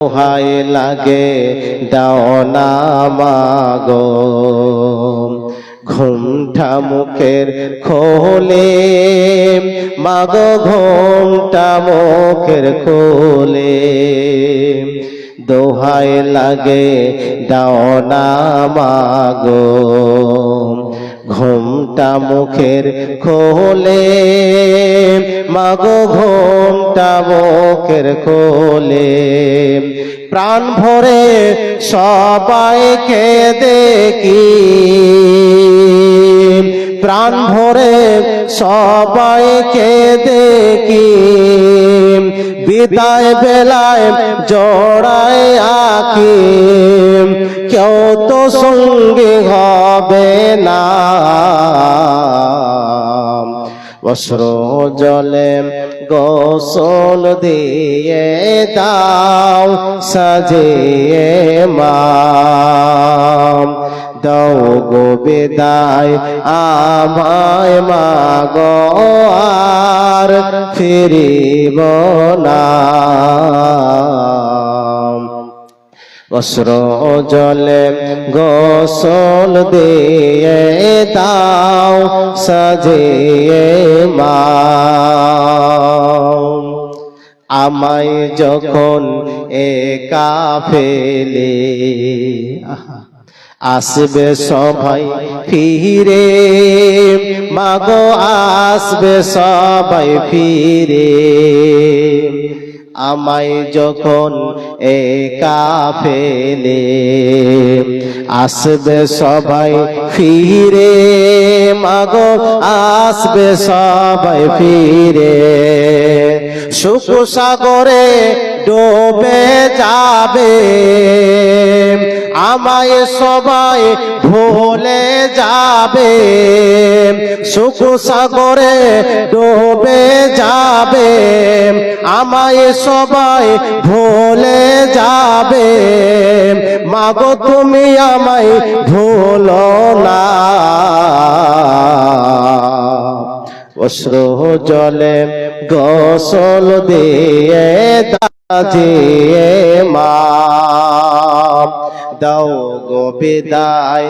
দোহাই লাগে দাও না মাগো, ঘুমটা মুখের খোলে মাগো, ঘুমটা মুখের খোলে। দোহাই লাগে দাও না মাগো, ঘুমটা মুখের খোলে মাগো, ঘুমটা মুখের খোলে। প্রাণ ভরে সবাইকে দেখি, প্রাণ ভরে সবাইকে দেখি, বিদায় বেলায় জড়ায় আঁকি, কেউ তো সঙ্গী হবে না। অশ্র জলে গোসল দিয়ে দাও সাজিয়ে মা, দাও গো বিদায় আমায় মাগো, আর ফিরিব না। অশ্র জলে গোসল দিয়ে দাও সাজিয়ে মা, আমায় যখন একা ফেলে আসবে সবাই ফিরে মাগো, আসবে সবাই ফিরে। আমায় যখন একা ফেলে আসবে সবাই ফিরে মাগো, আসবে সবাই ফিরে। সুখ সাগরে ডুবে যাবে আমায় সবাই ভুলে যাবে, সুখ সাগরে ডুবে যাবে আমায় সবাই ভুলে যাবে। মাগো তুমি আমায় ভুলো না, অশ্র জলে গোসল দিয়ে দাজিয়ে মা, দাও গো বিদায়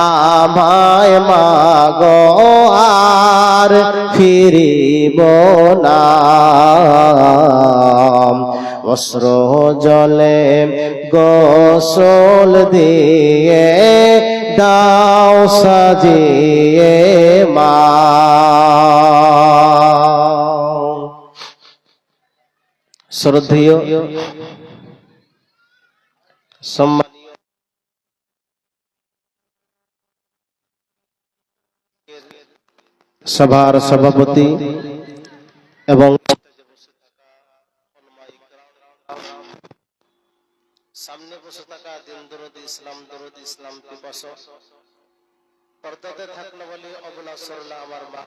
আমায় মাগো, আর ফিরিব না। অশ্র জলে গোসল দিয়ে দাও সাজিয়ে মা। শ্রদ্ধেয় সম্মানীয় সভার সভাপতি এবং সামনে বসে থাকা দিন দরদি ইসলাম পিপাসক, পর্দাতে থাকলে বলি অবলা সরলা আমার মা,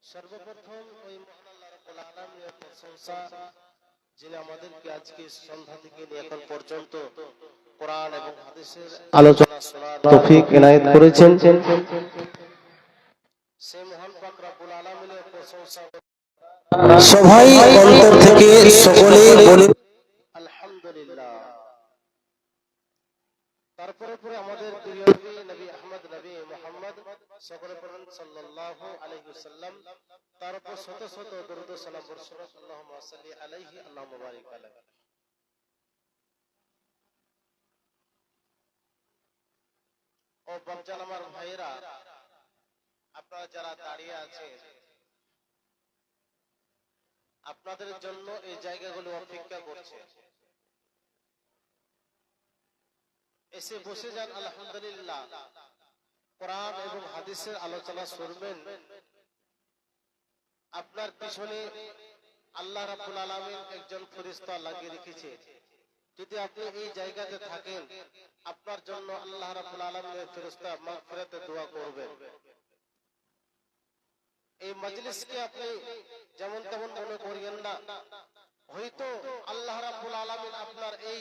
সর্বপ্রথম ওই মহান আল্লাহ রাব্বুল আলামিনের প্রশংসা, যিনি আমাদেরকে আজকে সন্ধ্যা থেকে এখন পর্যন্ত কোরআন এবং হাদিসের আলোচনা শোনার তৌফিক ইনায়েত করেছেন। সেই মহান পাক রব্বুল আলামিনের প্রশংসা সবাই অন্তর থেকে সকলেই বলি আলহামদুলিল্লাহ। তারপরে পরে আমাদের প্রিয় নবী আহমদ নবী মুহাম্মদ সকলে পড়েন সাল্লাল্লাহু আলাইহি ওয়াসাল্লাম, তার উপর শত শত দরুদ ও সালাম বর্ষণ। আল্লাহুম্মা সাল্লি আলাইহি, আল্লাহুম্মা বারিক আলাইহি। ও বাপজান আমার ভাইরা, আপনারা যারা দাঁড়িয়ে আছেন, আপনাদের জন্য এই জায়গাগুলো অপেক্ষা করছে, এসে বসে যান। আলহামদুলিল্লাহ, কোরআন এবং হাদিসের আলোচনা শুনবেন। আপনার পিছনে আল্লাহ রাব্বুল আলামিন একজন ফেরেশতা লাগিয়ে রেখেছে। যদি আপনি এই জায়গাতে থাকেন, আপনার জন্য আল্লাহ রাব্বুল আলামিনের ফেরেশতা মাগফিরাতের দোয়া করবেন। এই মজলিসকে আপনি যেমন তেমন মনে করিয়েন না, হয়তো আল্লাহ রাব্বুল আলামিন আপনার এই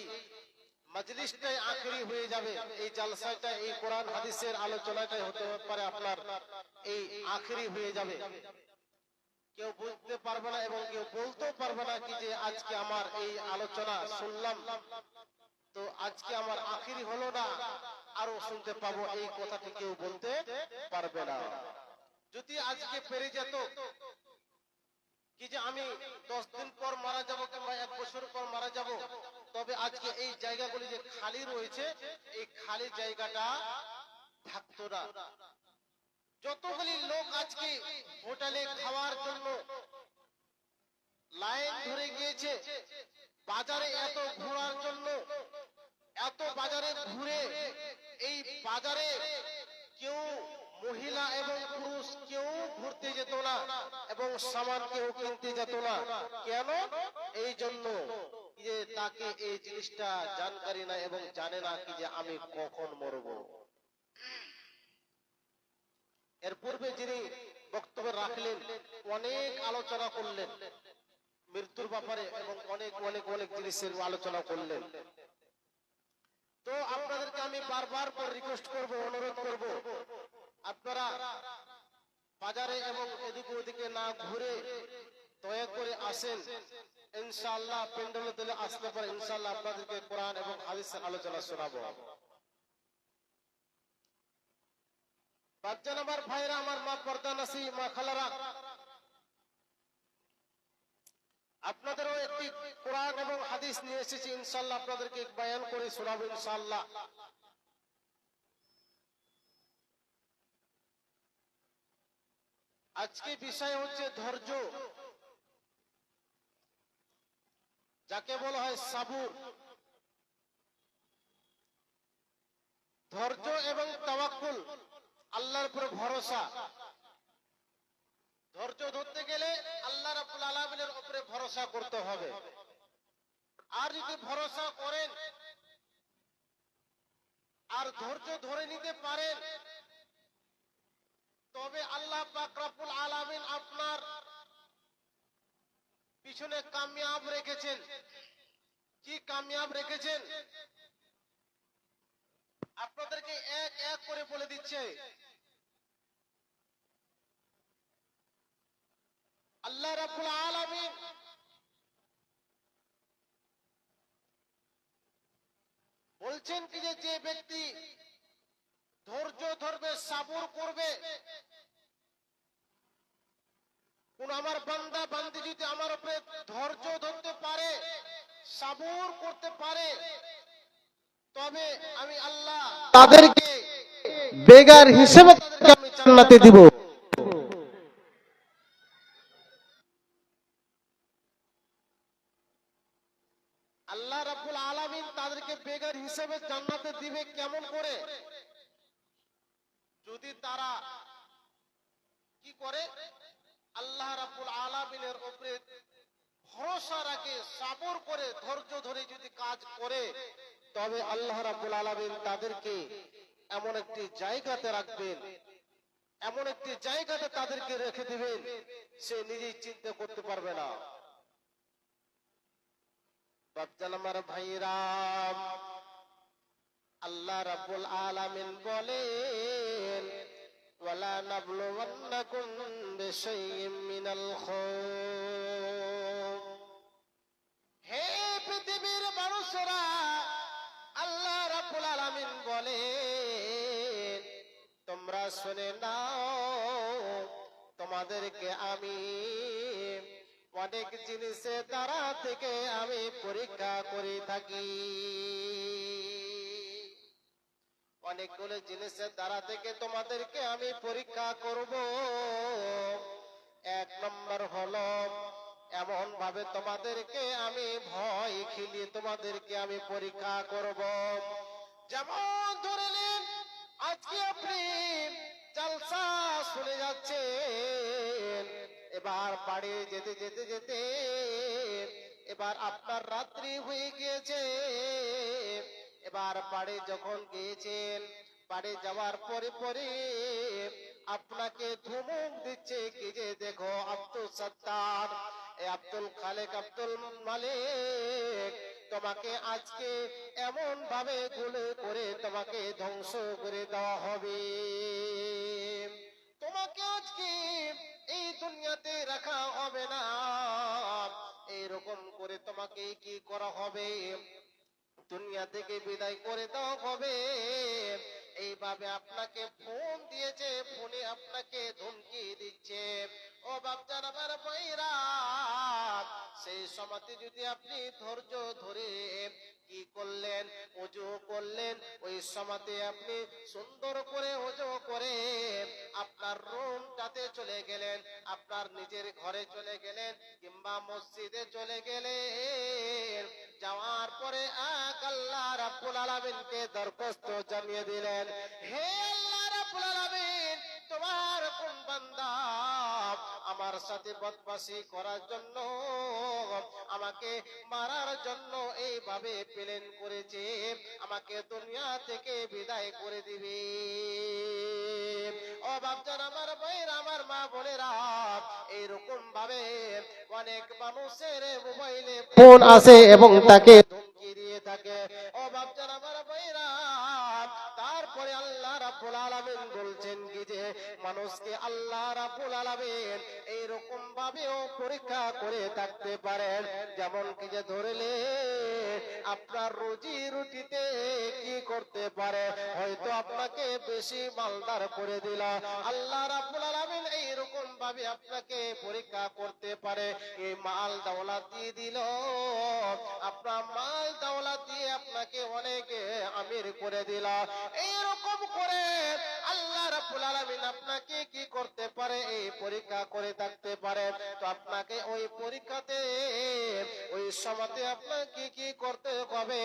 মজলিসটাই আখেরি হয়ে যাবে, এই জলসাটা, এই কোরআন হাদিসের আলোচনাটাই হতে পারে আপনার এই আখেরি হয়ে যাবে। কেউ বুঝতে পারবে না এবং কেউ বলতেও পারবে না কি যে আজকে আমার এই আলোচনা শুনলাম তো আজকে আমার আখিরি হলো না, আরো শুনতে পাবো, এই কথাটি কেউ বলতে পারবে না। যদি আজকে পেরে যেত কি যে আমি 10 দিন পর মারা যাব কিংবা 1 বছর পর মারা যাব, তবে আজকে এই জায়গাগুলি যে খালি রয়েছে এই খালি জায়গাটা থাকতো না। যতগুলি লোক আজকে হোটেলে খাওয়ার জন্য লাইন ধরে গিয়েছে, বাজারে এত ঘোরার জন্য, এত বাজারে ঘুরে এই বাজারে কেউ মহিলা এবং পুরুষ কেউ ঘুরতে যেত না এবং সামান কেউ কিনতে যেত না। কেন? এই জন্য যে তাকে এই জিনিসটা জানকারি না এবং জানে না কি যে আমি কখন মরব। এর পূর্বে যিনি বক্তব্য রাখলেন অনেক আলোচনা করলেন মৃত্যুর ব্যাপারে এবং অনেক অনেক অনেক জিনিসের আলোচনা করলেন। তো আপনাদেরকে আমি বারবার করে রিকোয়েস্ট করব, অনুরোধ করব, আপনারা বাজারে এবং এদিকে ওদিকে না ঘুরে দয়া করে আসেন। ইনশাআল্লাহ প্যান্ডেলে দিলে আসতে পারে, ইনশাআল্লাহ আপনাদেরকে কোরআন এবং হাদিসের আলোচনা শোনাবো। বাচ্চান আমার ভাইরা, আমার মা পর্দানাসী মা খালারা, আপনাদেরও একটি কোরআন এবং হাদিস নিয়ে এসেছি, ইনশাআল্লাহ আপনাদেরকে বয়ান করে শোনাবো ইনশাআল্লাহ। আজকে বিষয় হচ্ছে ধৈর্য, যাকে বলা হয় সাবুর। ধৈর্য এবং তাওয়াক্কুল, আল্লাহর উপর ভরসা। ধৈর্য ধরতে গেলে আল্লাহ রাব্বুল আলামিনের উপরে ভরসা করতে হবে। আর যদি ভরসা করেন আর ধৈর্য ধরে নিতে পারেন, তবে আল্লাহ পাক রব্বুল আলামিন আপনার পিছনে কামিয়াব রেখেছেন। কি কামিয়াব রেখেছেন আপনাদেরকে এক এক করে বলে দিচ্ছে। আল্লাহ রাব্বুল আলামিন বলছেন কি যে ব্যক্তি ধৈর্য ধরবে, সাবর করবে, কোন আমার বান্দা বান্দি যদি আমার উপরে ধৈর্য ধরতে পারে, সাবর করতে পারে, তবে আমি আল্লাহ তাদেরকে বেগার হিসেবে আমি জান্নাতে দিব। আল্লাহ রাব্বুল আলামিন তাদেরকে বেগার হিসেবে জান্নাতে দিবে কেমন করে? যদি তারা কি করে? আল্লাহ রাব্বুল আলামিনের উপরে ভরসা রাখে, সাবর করে, ধৈর্য ধরে যদি কাজ করে, তবে আল্লাহ রাব্বুল আলামিন তাদেরকে এমন একটি জায়গাতে রাখবেন, এমন একটি জায়গাতে তাদেরকে রেখে দিবেন সে নিজেই চিন্তা করতে পারবে না। বাচ্চান আমার ভাইরা, আল্লাহ রাব্বুল আলামিন বলেন ওয়ালা নাবলুওয়ান্নাকুম বিশাইইম মিনাল খাউফ। হে পৃথিবীর মানুষেরা, আল্লাহ রাব্বুল আলামিন বলেন তোমরা শুনে নাও, তোমাদেরকে আমি অনেক জিনিসের দ্বারা থেকে আমি পরীক্ষা করে থাকি। অনেকগুলো জিনিসের দ্বারা থেকে তোমাদেরকে আমি পরীক্ষা করব। এক নম্বর হলো এমন ভাবে তোমাদেরকে আমি ভয় খেলিয়ে তোমাদেরকে আমি পরীক্ষা করব। যেমন ধরে নিন আজকে আপনি জলসা শুনে যাচ্ছেন, এবার বাড়ি যেতে যেতে যেতে এবার আপনার রাত্রি হয়ে গিয়েছে। এবার বাড়ি যখন গিয়েছেন, বাড়ি যাওয়ার পরে পরে আপনাকে ধমক দিচ্ছে কি যে দেখো আব্দুল সত্তার, আব্দুল খালেক, আব্দুল মালিক তোমাকে আজকে এমন ভাবে গুলি করে তোমাকে ধ্বংস করে দেওয়া হবে। তোমাকে আজকে এই দুনিয়াতে রাখা করে তোমাকে কি করা হবে, দুনিয়া থেকে বিদায় করে দেওয়া হবে। এইভাবে আপনাকে ফোন দিয়েছে, ফোনে আপনাকে ধমকি দিচ্ছে। ও বাপজান আমার ভাইরা, সেই সময়তে যদি আপনি ধৈর্য ধরে কি করলেন, ওযু করলেন, ওই সময়তে আপনি সুন্দর করে ওযু করে আপনার রুমটাতে চলে গেলেন, আপনার নিজের ঘরে চলে গেলেন কিংবা মসজিদে চলে গেলেন। যাওয়ার পরে আল্লাহ রাব্বুল আলামিনকে দরখাস্ত জানিয়ে দিলেন, হে আল্লাহ রাব্বুল আলামিন, তোমার কোন বান্দা আমার সাথে বদমাশি করার জন্য, আমাকে মারার জন্য এইভাবে প্ল্যান করেছে, আমাকে দুনিয়া থেকে বিদায় করে দিবে। ও বাপজান আমার ভাইরা, আমার মা বোনেরা, এইরকম ভাবে অনেক মানুষের মোবাইলে ফোন আসে এবং তাকে ধমকি দিয়ে থাকে। ও বাপজান আমার ভাইরা, তারপরে আল্লাহ রাব্বুল আলামিন বলছেন কি যে মানুষকে আল্লাহ রাব্বুল আলামিন এইরকম ভাবেও পরীক্ষা করে থাকতে পারেন, যেমন কি যে ধরলে আপনার রুজি রুটিতে কি করতে পারে, হয়তো আপনাকে বেশি মালদার করে দিল, আল্লাহ রাব্বুল আলামিন এইরকম ভাবে আপনাকে পরীক্ষা করতে পারে। এই মাল দৌলত দিয়ে দিল, আপনার মাল দৌলত দিয়ে আপনাকে অনেক আমির করে দিল, এইরকম করে আল্লাহ রাব্বুল আলামিন আপনাকে কি করতে পারে, এই পরীক্ষা করে থাকতে পারে। তো আপনাকে ওই পরীক্ষাতে ওই সময়তে আপনাকে কি করতে হবে,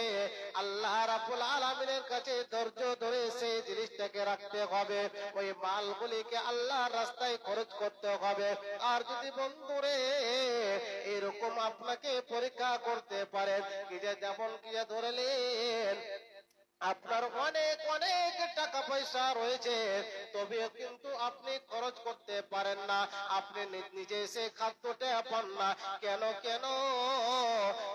আল্লাহ রাব্বুল আলামিনের কাছে ধৈর্য ধরে সেই জিনিসটাকে রাখতে হবে, ওই মালগুলিকে আল্লাহর রাস্তায় খরচ করতে হবে। আর যদি বন্ধুরে এরকম আপনাকে পরীক্ষা করতে পারে কি যে যেমন কি যে ধরলেন আপনার অনেক অনেক টাকা পয়সা রয়েছে, তবে কিন্তু আপনি খরচ করতে পারেন না, আপনি নিজে এসে খাদ্যটা পান না, কেন কেন,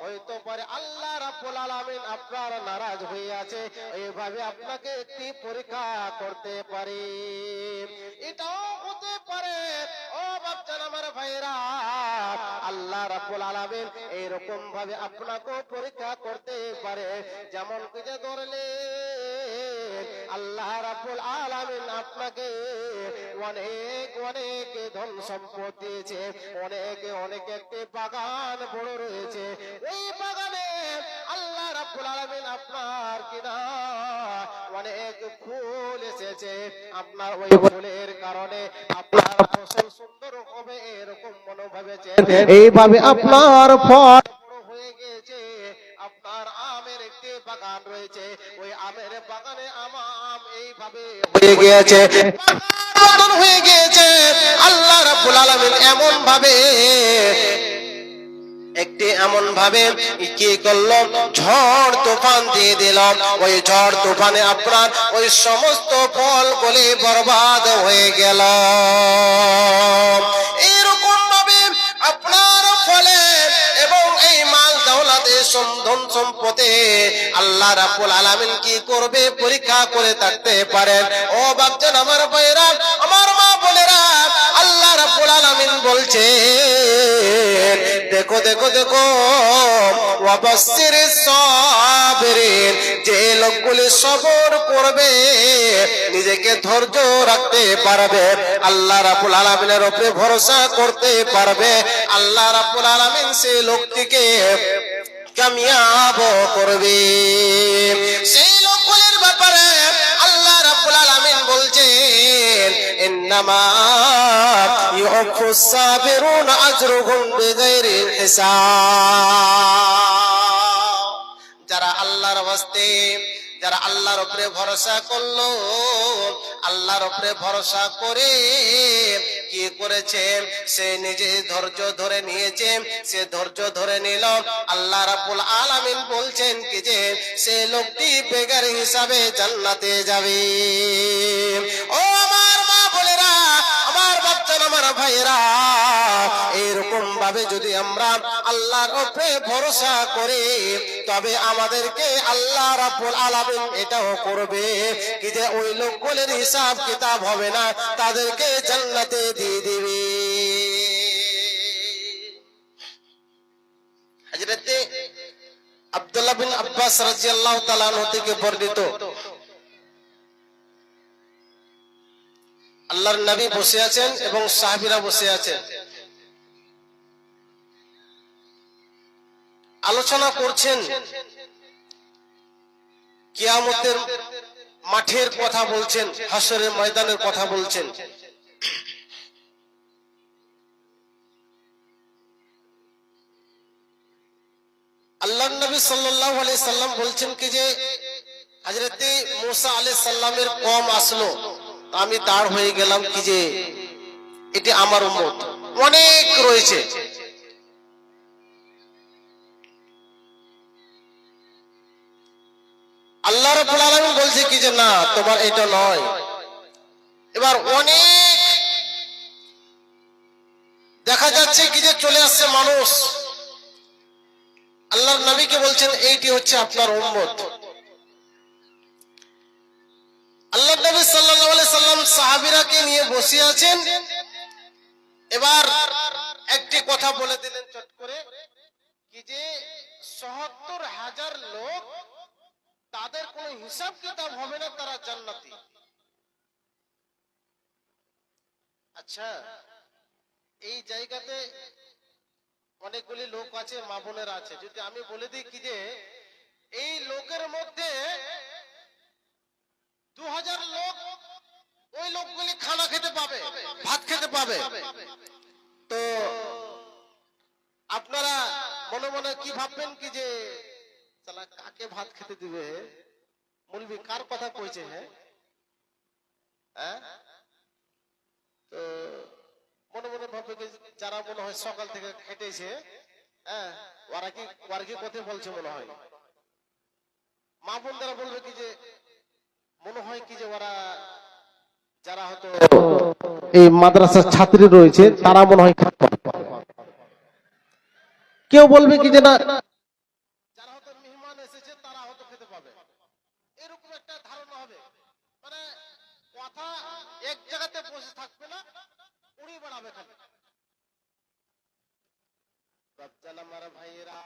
হয়তো পারে আল্লাহ রাব্বুল আলামিন আপনার নারাজ হয়ে আছে, এইভাবে আপনাকে একটি পরীক্ষা করতে পারে। এটাও হতে পারে ও বাপজান আমার ভাইরা, আল্লাহ রাব্বুল আলামিন এইরকম ভাবে আপনাকেও পরীক্ষা করতে পারে, যেমন কি যে ধরলে আল্লাহ রাব্বুল আলামিন আপনাকে অনেক অনেক ধন সম্পদ দিয়েছে, অনেক অনেক একটি বাগান বড় রয়েছে, ওই বাগানে আল্লাহ রাব্বুল আলামিন আপনার কিনা অনেক ফুল এসেছে, আপনার ওই ফুলের কারণে আপনার ফসল সুন্দর হবে এরকম মনে ভেবেছেন, এইভাবে আপনার ফল বড় হয়ে গিয়েছে। আপনার আমের একটি বাগান রয়েছে, ওই আমের বাগানে আম এইভাবে হয়ে গিয়েছে, বাগান হয়ে গিয়েছে। আল্লাহ রাব্বুল আলামিন এমন ভাবে একটি এমন ভাবে কি করলো, ঝড় তুফান দিয়ে দিল, ওই ঝড় তুফানে আপনার ওই সমস্ত ফলগুলি বরবাদ হয়ে গেল। এরকম ভাবে আপনার ফলে এবং এই মাল দৌলতে ধন সম্পদে আল্লাহ রাব্বুল আলামিন কি করবে, পরীক্ষা করে থাকতে পারেন। ও বাপজান আমার ভাইরা, আমার মা বোনেরা, আল্লাহ রাব্বুল আলামিন বলছে দেখো দেখো দেখো, ওয়াবাসসিরিস সাবিরিন, যে লোকগুলি সবর করবে, নিজেকে ধৈর্য রাখতে পারবে, আল্লাহ রাব্বুল আলামিনের উপরে ভরসা করতে পারবে, আল্লাহ রাব্বুল আলামিন সেই লোকটিকে কামিয়াব করবে। সেই লোকগুলির ব্যাপারে আল্লাহ রাব্বুল আলামিন বলছেন, ইন্নামা ইউফুস সাবিরুন আজরুহুম বিগাইরি হিসাব। যারা আল্লাহর ওয়াস্তে, যারা আল্লাহর উপরে ভরসা করলো, আল্লাহর উপরে ভরসা করে কি করেছে, সে নিজে ধৈর্য ধরে নিয়েছে, সে ধৈর্য ধরে নিল, আল্লাহ রাব্বুল আলামিন বলছেন কি যে সে লোকটি বেগার হিসাবে জান্নাতে যাবে। ও আমার মা বোনেরা, আমার বাচ্চারা, আমার ভাইয়েরা, এরকম ভাবে যদি আমরা আল্লাহর উপরে ভরসা করি, তবে আমাদেরকে আল্লাহ রাব্বুল আলামিন এটাও করবে কি যে ওই লোকগুলোর হিসাব কিতাব হবে না, তাদেরকে জান্নাতে দিয়ে দিবে। হযরত আব্বাস রাদিয়াল্লাহু তাআলা আনহু থেকে বর্ণিত, আল্লাহর নবী বসে আছেন এবং সাহাবীরা বসে আছেন, আলোচনা করছেন, কিয়ামতের মাঠের কথা বলছেন, হাসরের ময়দানের কথা বলছেন। আল্লাহর নবী সাল্লাল্লাহু আলাইহি সাল্লাম বলছেন কি যে হযরতে মুসা আলাইহিস সালামের কওম আসলো, আমি দাঁড় হয়ে গেলাম কি যে এটি আমার উম্মত, অনেক রয়েছে। আল্লাহ রাব্বুল আলামিন বলছে কি যে না, তোমার এটা নয়। এবার অনেক দেখা যাচ্ছে কি যে চলে আসছে মানুষ, আল্লাহর নবীকে বলছেন এইটি হচ্ছে আপনার উম্মত। আল্লাহর নবী সাল্লাল্লাহু আলাইহি সাল্লাম সাহাবীরাকে নিয়ে বসে আছেন। এবার একটি কথা বলে দিলেন চট করে কি যে ৭০,০০০ লোক, তাদের কোনো হিসাব কিতাব হবে না, তারা জান্নাতি। আচ্ছা, এই জায়গাতে অনেকগুলি লোক আছে, মা বোনেরা আছে, যদি আমি বলে দিই কি যে এই লোকের মধ্যে ২০০০ লোক, ওই লোকগুলি খানা খেতে পাবে, ভাত খেতে পাবে, তো আপনারা মনে মনে কি ভাববেন কি যে শালা কাকে ভাত খেতে দিবে, মৌলবি কার কথা কইছে? হ্যাঁ, তো মনে মনে ভাববে যারা মনে হয় সকাল থেকে খেটেছে, হ্যাঁ, ওরা কি কথা বলছে মনে হয়। মা বোনরা বলবে কি যে মনে হয় কি যে ওরা যারা হয়তো এই মাদ্রাসার ছাত্রী রয়েছে তারা মনে হয় খাবে। কেউ বলবে কি যে না, যারা হয়তো মেহমান এসেছে তারা হয়তো খেতে পাবে, এরকম একটা ধারণা হবে। মানে কথা এক জায়গাতে বসে থাকবে না, উড়িয়ে বেড়াবে খালি। বাচ্চারা আমার ভাইরা,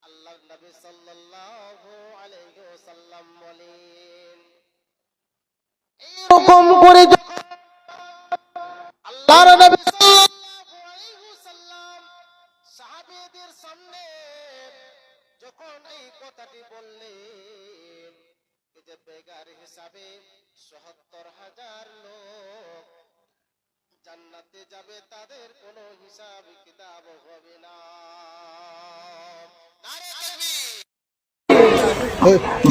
আল্লাহর নবী সাল্লাল্লাহু আলাইহি ওয়াসাল্লাম বলেন এরকম করে আল্লাহর নবী সাল্লাল্লাহু আলাইহি ওয়াসাল্লাম সাহাবীদের সামনে যখন এই কথাটি বললেন যে বেগার হিসাবে ৭০,০০০ লোক জান্নাতে যাবে, তাদের কোনো হিসাব কিতাব হবে না।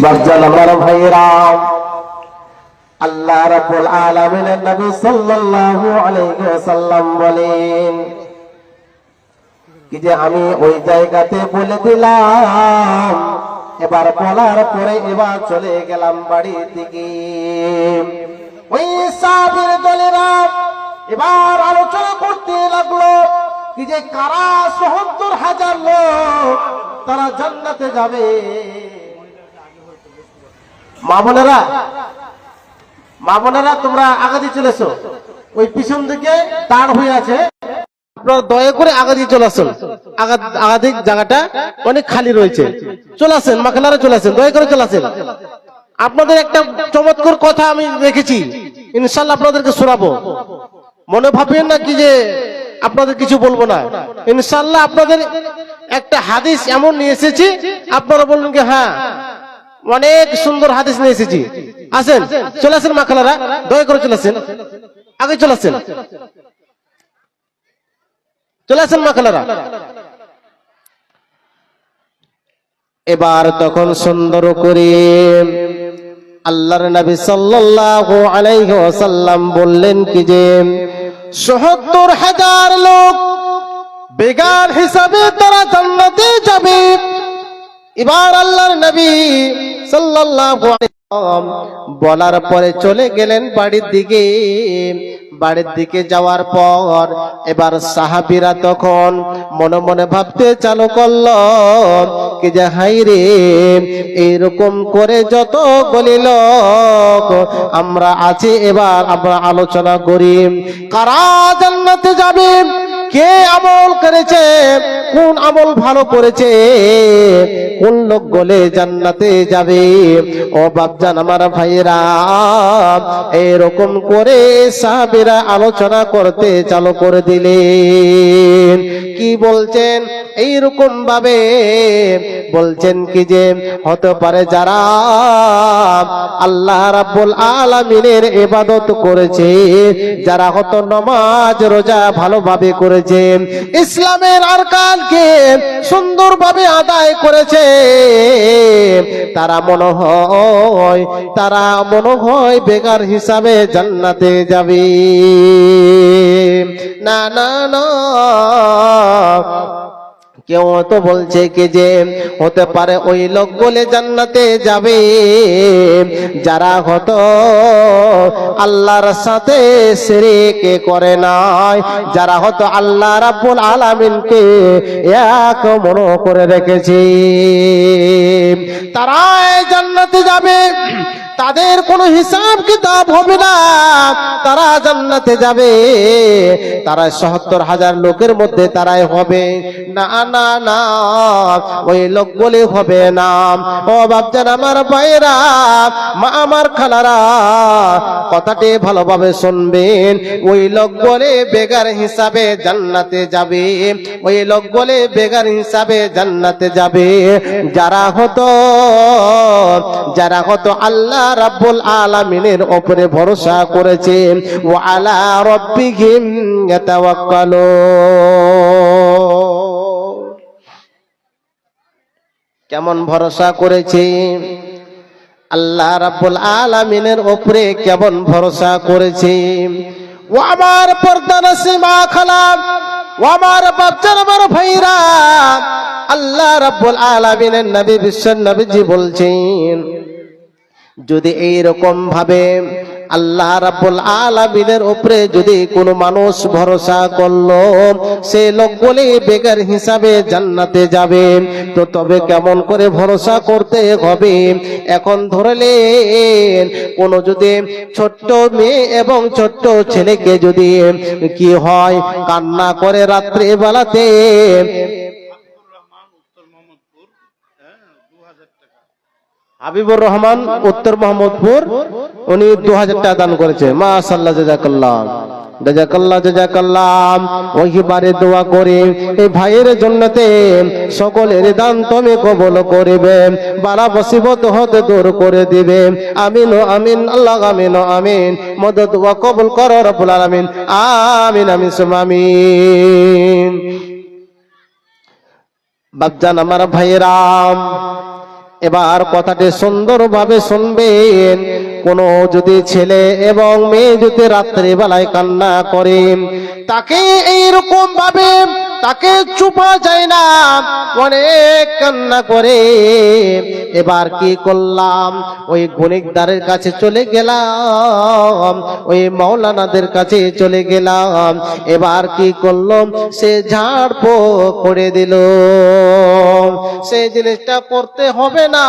বাচ্চারা আমার ভাইরা, আল্লাহ রাব্বুল আলামিনের নবী সাল্লাল্লাহু আলাইহি ওয়াসাল্লাম বলেন কি যে আমি ওই জায়গাতে বলে দিলাম, এবার বলার পরে এবার চলে গেলাম বাড়ির দিকে। ওই সাহাবীর দলেরা এবার আলোচনা করতে লাগলো কি যে কারা ৭০,০০০ লোক তারা জান্নাতে যাবে। মা বোনেরা তোমরা আগাদি চলেছো, ওই পিছন দিকে দাঁড় হয়ে আছে, আপনারা দয়া করে আগাদি চলে আসুন, আগাদিক জায়গাটা অনেক খালি রয়েছে, চলে আসেন, মাখলারা চলে আসেন, দয়া করে চলে আসেন। আপনাদের একটা চমৎকার কথা আমি রেখেছি, ইনশাআল্লাহ আপনাদেরকে শোনাবো। মনে ভাববেন না কি যে আপনাদের কিছু বলবো না, ইনশাআল্লাহ আপনাদের একটা হাদিস এমন নিয়ে এসেছি, আপনারা বলবেন কি হ্যাঁ অনেক সুন্দর হাদিস নিয়ে এসেছি। আসেন, চলে আসেন মাখলারা, দয়া করে চলে আসেন, আগে চলে আসেন, চলে আসেন মাখলারা। এবার তখন সুন্দর করে আল্লাহর নবী সাল্লাল্লাহু আলাইহি ওয়াসাল্লাম বললেন কি যে ৭০,০০০ লোক বেগার হিসাবে তারা জান্নাতে যাবে। এবার আল্লাহর নবী সাল্লাল্লাহু আলাইহি ওয়াসাল্লাম বলার পরে চলে গেলেন বাড়ির দিকে। বাড়ির দিকে যাওয়ার পর এবার সাহাবীরা তখন মনে মনে ভাবতে চালু করলো কি যে হাই রে, এইরকম করে যত গলি লোক আমরা আছি, এবার আমরা আলোচনা করি কারা জান্নাতে যাবে, কে আমল করেছে, কোন আমল ভালো করেছে, কোন লোক গলে জান্নাতে যাবে। ও বাপজান আমার ভাইয়েরা, এরকম করে সাহাবীরা আলোচনা করতে চালু করে দিলেন। কি বলছেন? এইরকম ভাবে বলছেন কি যে হতে পারে যারা আল্লাহ রাব্বুল আলামিনের ইবাদত করেছে, যারা হয়তো নামাজ রোজা ভালোভাবে করেছে, ইসলামের আরকানকে সুন্দরভাবে আদায় করেছে, তারা মনে হয় বেগার হিসাবে জান্নাতে যাবে। না না না, কেউ তো বলছে কি যে হতে পারে ওই লোক বলে জান্নাতে যাবে যারা হতো আল্লাহর সাথে শিরক করে নাই, যারা হতো আল্লাহ রাব্বুল আলামিনকে এক মনে করে রেখেছে, তারাই জান্নাতে যাবে। তাদের কোনো হিসাব কিতাব হবে না, তারা জান্নাতে যাবে। তারা ৭০,০০০ লোকের মধ্যে তারাই হবে। না না না, ওই লোক বলে হবে না। ও বাপজান আমার ভাইরা, মা আমার খালারা, কথাটি ভালোভাবে শুনবেন। ওই লোক বলে বেগার হিসাবে জান্নাতে যাবে, ওই লোক বলে বেগার হিসাবে জান্নাতে যাবে যারা হতো আল্লাহ রাব্বুল আলামিনের উপরে ভরসা করেছে। ওয়া আলা রাব্বিহিম ইয়াতাওয়াক্কালুন। কেমন ভরসা করেছে? আল্লাহ রাব্বুল আলামিনের উপরে কেমন ভরসা করেছে? ও আমার পর্দানসী মা খালা, ও আমার বাপজান আমার ভাইরা, আল্লাহ রাব্বুল আলামিনের নবী বিশ্ব নবীজি বলছেন, যদি এইরকম ভাবে আল্লাহ রাব্বুল আলামিনের উপরে যদি কোনো মানুষ ভরসা করলো, সে লোক বলে বেগার হিসাবে জান্নাতে যাবে, তো তবে কেমন করে ভরসা করতে হবে? এখন ধরলেন কোন যদি ছোট্ট মেয়ে এবং ছোট্ট ছেলেকে যদি কি হয় কান্না করে রাত্রে বেলাতে, হাবিবুর রহমান উত্তর মোহাম্মদপুর, উনি 2000 টাকা দান করেছে। মাশাআল্লাহ, জাযাকাল্লাহ জাযাকাল্লাহ জাযাকাল্লাহ। ওইবারে দোয়া করে এই ভাইয়ের জন্নতে সকলের দান তুমি কবুল করবে, বালা মুসিবত হতে দূর করে দিবে। আমিন ও আমিন, আল্লাহ আমিন ও আমিন। মদদ ওয়া কবুল করো রব্বুল আলামিন। আমিন আমিন সুম্মা আমিন। বাপজান আমার ভাইয়েরা, এবার কথাটি সুন্দরভাবে শুনবেন। কোন যদি ছেলে এবং মেয়ে যদি রাত্রি বেলায় কান্না করে, তাকে এইরকম ভাবে তাকে চুপা যায় না, অনেক কান্না করে। এবার কি করলাম? ওই গণিকদারের কাছে চলে গেলাম, ওই মাওলানাদের কাছে চলে গেলাম। এবার কি করলাম? সে ঝাড়ফুঁক করে দিল। সেই জিনিসটা করতে হবে না।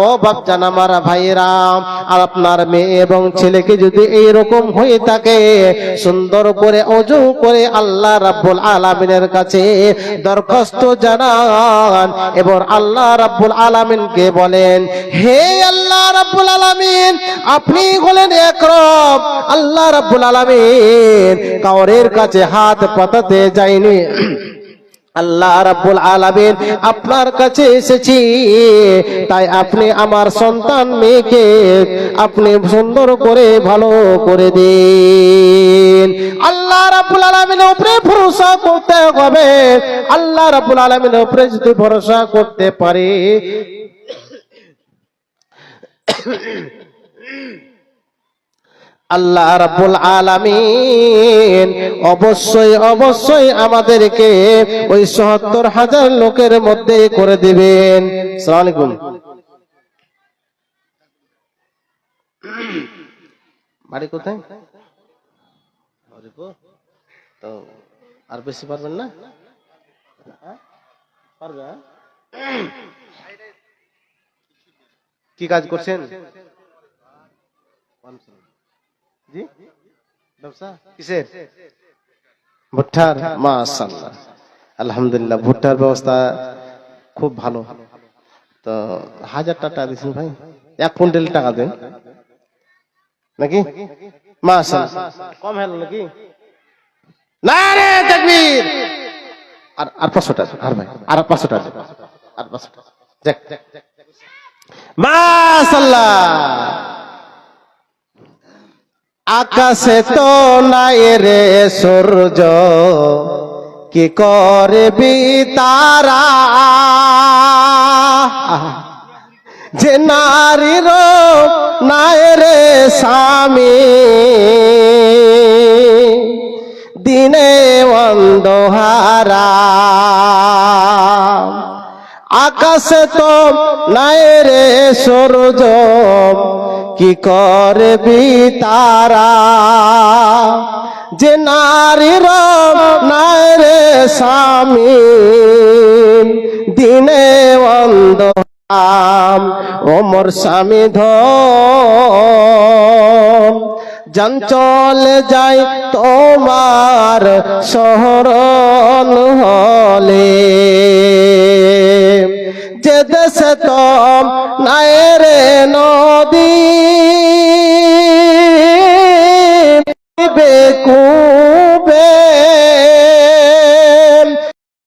ও বাপজান আমার ভাইয়েরা, আর আপনার মেয়ে এবং ছেলেকে যদি এইরকম হয়ে থাকে, সুন্দর করে ওযু করে আল্লাহ রাব্বুল আলামিনের কাছে দরখাস্ত জানান এবং আল্লাহ রাব্বুল আলামিনকে বলেন, হে আল্লাহ রাব্বুল আলামিন, আপনি হলেন এক রব। আল্লাহ রাব্বুল আলামিন কাউরের কাছে হাত পাতাতে যায়নি। আল্লাহ রাব্বুল আলামিন আপনার কাছে এসেছি, তাই আপনি আমার সন্তান মেয়েকে আপনি সুন্দর করে ভালো করে দিন। আল্লাহ রাব্বুল আলামিনের উপরে ভরসা করতে হবে। আল্লাহ রাব্বুল আলামিনের উপরে যদি ভরসা করতে পারে, আল্লাহ রাব্বুল আলামিন অবশ্যই অবশ্যই আমাদেরকে ওই ৭০,০০০ লোকের মধ্যে করে দিবেন। আসসালামু আলাইকুম। বাড়ি কোথায়? তো আর বেশি পারবেন না? পারবে? কি কাজ করছেন? জি, ব্যবসা কিসের? ভুট্টার, মাশাআল্লাহ, আলহামদুলিল্লাহ, ভুট্টার ব্যবস্থা খুব ভালো। তো 1000 টাকা দিচ্ছেন ভাই, 1 কুইন্টাল টাকা দেন নাকি? মাশাআল্লাহ, কম হলো নাকি? নারে তাকবীর। আর 500 টাকা, আর ভাই আর 500 টাকা, আর 500 টাকা, যাক মাশাআল্লাহ। আকাশে তো নাই রে সূর্য, কি করবি তারা, যে নারীর নাই রে স্বামী, দিনে অন্ধহারা। আকাশে তো নাই রে সূর্য, কি করবি তারা, যে নারীর নাই রে স্বামী, দিনে অন্ধকার। ওমর স্বামী ধন জান চলে যায় তোমার শহর